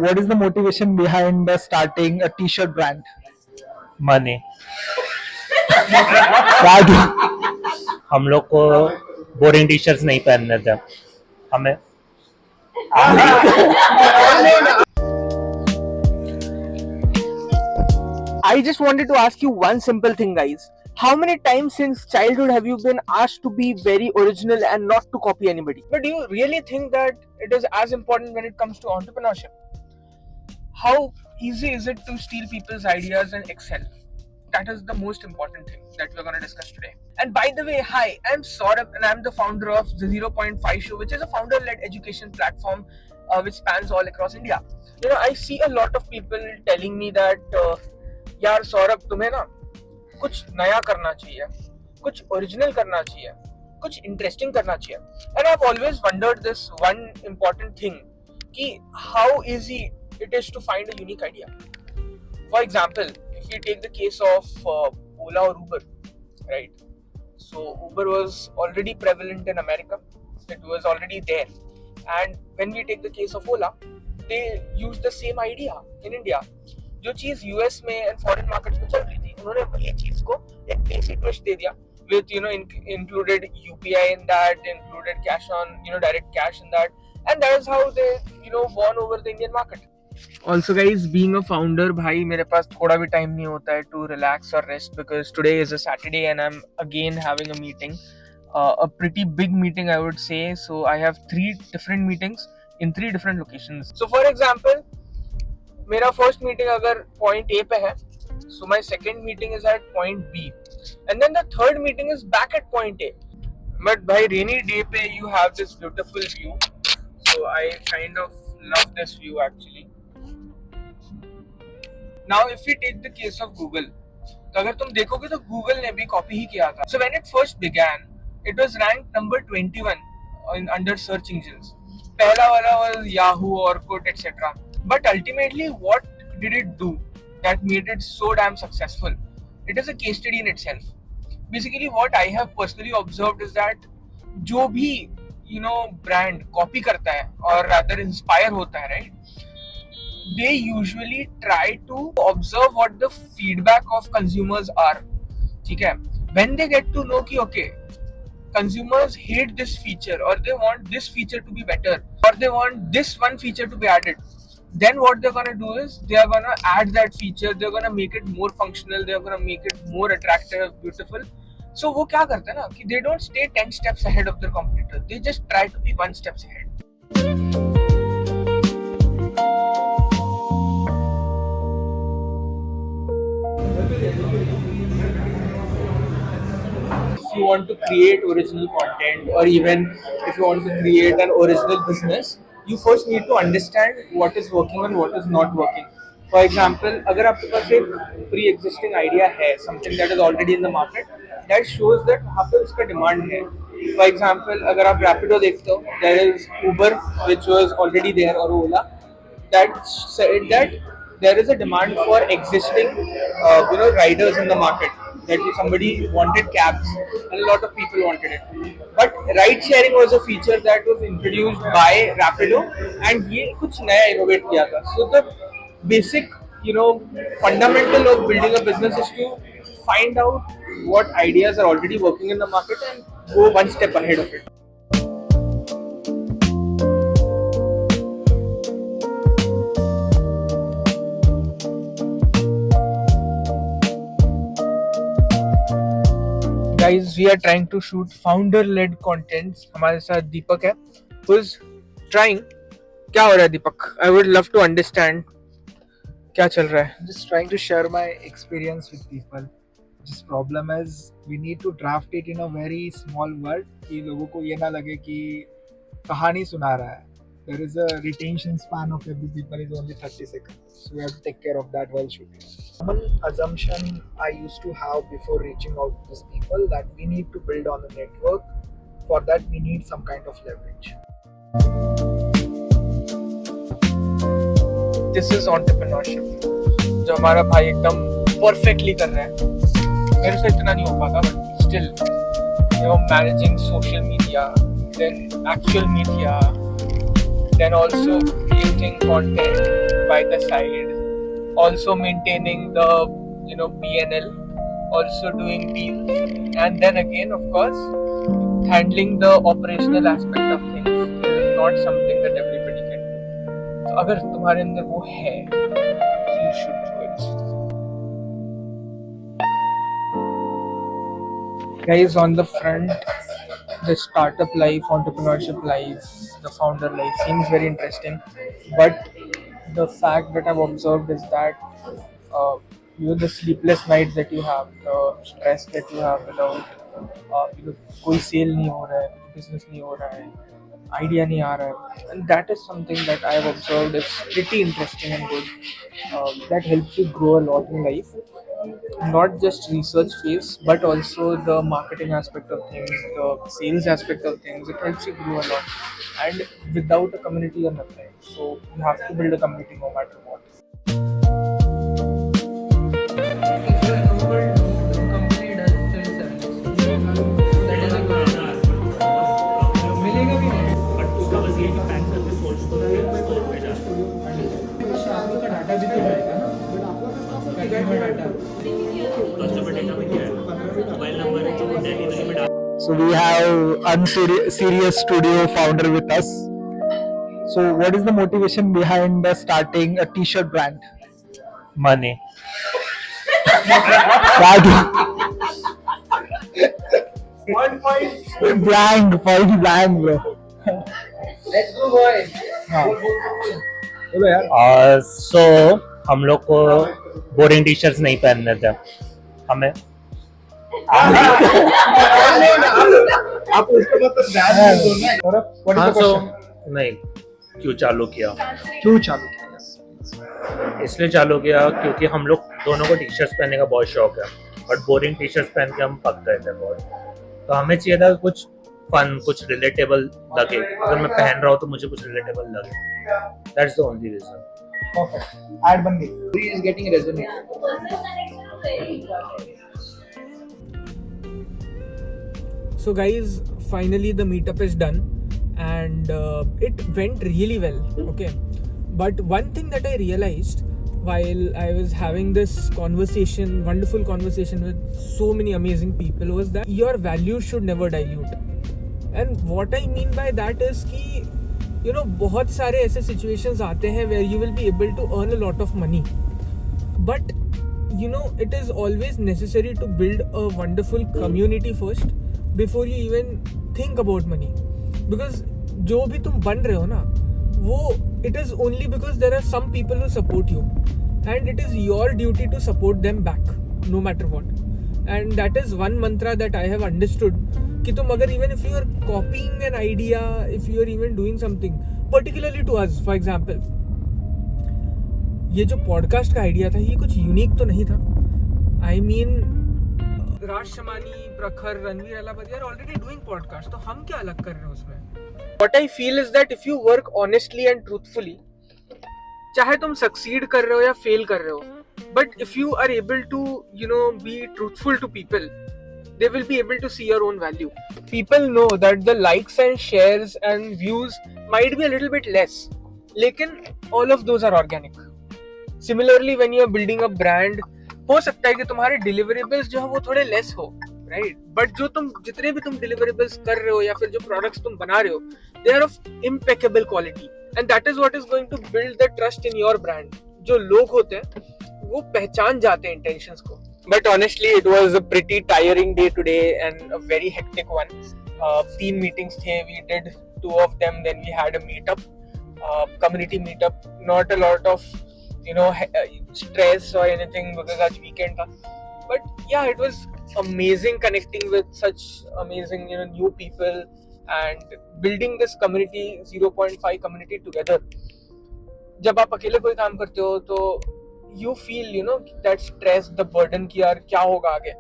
What is the motivation behind starting a t-shirt brand? Money. Why? हम लोग को boring T shirts नहीं पहनने थे हमें। I just wanted to ask you one simple thing, guys. How many times since childhood have you been asked to be very original and not to copy anybody? But do you really think that it is as important when it comes to entrepreneurship? How easy is it to steal people's ideas and excel? That is the most important thing that we're going to discuss today. And by the way, hi, I'm Saurabh and I'm the founder of the Zero Point 0.5 Show, which is a founder led education platform which spans all across India. You know, I see a lot of people telling me that, यार सौरभ तुम्हें ना कुछ नया करना चाहिए, कुछ original करना चाहिए, कुछ इंटरेस्टिंग करना चाहिए. And I've always wondered this one important thing कि how easy it is to find a unique idea. For example, if we take the case of Ola or Uber, right? So Uber was already prevalent in America. It was already there. And when we take the case of Ola, they used the same idea in India. जो चीज US में and foreign markets में चल रही थी, उन्होंने वही चीज को एक देसी ट्विस्ट दे दिया with included UPI in that, included cash on direct cash in that, and that is how they won over the Indian market. Also guys, being a founder, भाई मेरे पास थोड़ा भी टाइम नहीं होता है to relax or rest because today is a Saturday and I'm again having a meeting, a pretty big meeting I would say. So I have 3 different meetings in 3 different locations. So for example, मेरा first meeting अगर point A पे है, so my second meeting is at point B, and then the third meeting is back at point A. But by rainy day पे you have this beautiful view, so I kind of love this view actually. Now if we take the case of Google, तो अगर तुम देखोगे तो Google ने भी copy ही किया था. So when it first began, it was ranked number 21 under search engines. पहला वाला was Yahoo, Orkut, etc. But ultimately, what did it do that made it so damn successful? It is a case study in itself. Basically, what I have personally observed is that जो भी brand copy करता है और rather inspire होता है, right? They usually try to observe what the feedback of consumers are. ठीक है? When they get to know कि okay, consumers hate this feature or they want this feature to be better or they want this one feature to be added, then what they're gonna do is they are gonna add that feature, they're gonna make it more functional, they're gonna make it more attractive, beautiful. So वो क्या करते हैं ना कि they don't stay 10 steps ahead of their competitor, they just try to be 1 steps ahead. If you want to create original content or even if you want to create an original business, you first need to understand what is working and what is not working. For example, अगर आपके पास एक pre-existing idea है, something that is already in the market, that shows that वहाँ पे उसका demand है. For example, अगर आप Rapido देखते हो, there is Uber which was already there or Ola, that said that there is a demand for existing riders in the market, that somebody wanted cabs and a lot of people wanted it, but ride sharing was a feature that was introduced by Rapido and ये कुछ नया innovate किया था. So the basic fundamental of building a business is to find out what ideas are already working in the market and go 1 step ahead of it. Guys, we are trying to shoot founder-led contents. हमारे साथ दीपक है, who is trying. क्या हो रहा है दीपक? I would love to understand. क्या चल रहा है? Just trying to share my experience with people. Just problem is we need to draft it in a very small word कि लोगों को ये ना लगे कि कहानी सुना रहा है. There is a retention span of every people is only 30 seconds. So we have to take care of that while shooting. Common assumption I used to have before reaching out to these people that we need to build on a network. For that we need some kind of leverage. This is entrepreneurship. जो हमारा भाई एकदम perfectly कर रहा है. मेरे से इतना नहीं हो पाता, but still, managing social media, then actual media, then also creating content, by the side, also maintaining the PNL, also doing deals, and then again, of course, handling the operational aspect of things is not something that everybody can do. So अगर तुम्हारे अंदर वो है, you should do it. Guys, on the front, the startup life, entrepreneurship life, the founder life seems very interesting, but the fact that I've observed is that the sleepless nights that you have, the stress that you have without कोई cell नहीं हो रहा है, business नहीं हो रहा है, idea नहीं आ रहा है, and that is something that I have observed is pretty interesting and good. That helps you grow a lot in life. Not just research phase, but also the marketing aspect of things, the sales aspect of things. It helps you grow a lot, and without a community, you're nothing. So you have to build a community no matter what. So we have Unserious Studio founder with us. So what is the motivation behind starting a t-shirt brand? Money. point blank, bro. Let's go, boys. बोलो यार. सो हम लोग को boring T shirts नहीं पहनने थे हमें. आप उसके बाद तो ब्रांड बोलना. हाँ, सो नहीं क्यों चालू किया? क्यों चालू किया? इसलिए चालू किया क्योंकि हम लोग दोनों को टी शर्ट्स पहनने का बहुत शौक है, बट बोरिंग टी शर्ट्स पहन के हम पक गए थे बहुत. तो हमें चाहिए था कुछ फन, कुछ रिलेटेबल लगे. अगर मैं पहन रहा हूँ तो मुझे कुछ रिलेटेबल लगे. That's the only reason. Perfect. Ad बन गई. He is getting resonated. So guys, finally the meetup is done, and it went really well. Okay, but one thing that I realized while I was having this wonderful conversation with so many amazing people, was that your values should never dilute. And what I mean by that is कि बहुत सारे ऐसे situations आते हैं where you will be able to earn a lot of money, but it is always necessary to build a wonderful community first before you even think about money. Because जो भी तुम बन रहे हो ना, वो it is only because there are some people who support you, and it is your duty to support them back no matter what. And that is one mantra that I have understood, कि तुम अगर even if you are copying an idea, if you are even doing something, particularly to us, for example, ये जो podcast का idea था, ये कुछ unique तो नहीं था. I mean, राज शमानी, प्रखर, Ranveer Allahabadi are already doing podcast, तो हम क्या अलग कर रहे हैं उसमें? What I feel is that if you work honestly and truthfully, चाहे तुम succeed कर रहे हो या fail कर रहे हो, but if you are able to be truthful to people, they will be able to see your own value. People know that the likes and shares and views might be a little bit less, लेकिन all of those are organic. Similarly, when you are building a brand, हो सकता है कि तुम्हारे deliverables जो है वो थोड़े less हो, right? But जितने भी तुम deliverables कर रहे हो या फिर जो products तुम बना रहे हो, they are of impeccable quality, and that is what is going to build the trust in your brand. जो लोग होते हैं वो पहचान जाते हैं intentions को. But honestly, it was a pretty tiring day today and a very hectic one. 3 meetings थे, we did 2 of them, then we had a meetup, community meetup. Not a lot of stress or anything because आज weekend था. But yeah, it was amazing connecting with such amazing new people and building this community 0.5 community together. जब आप अकेले कोई काम करते हो तो you feel that stress, the burden कि यार क्या होगा आगे.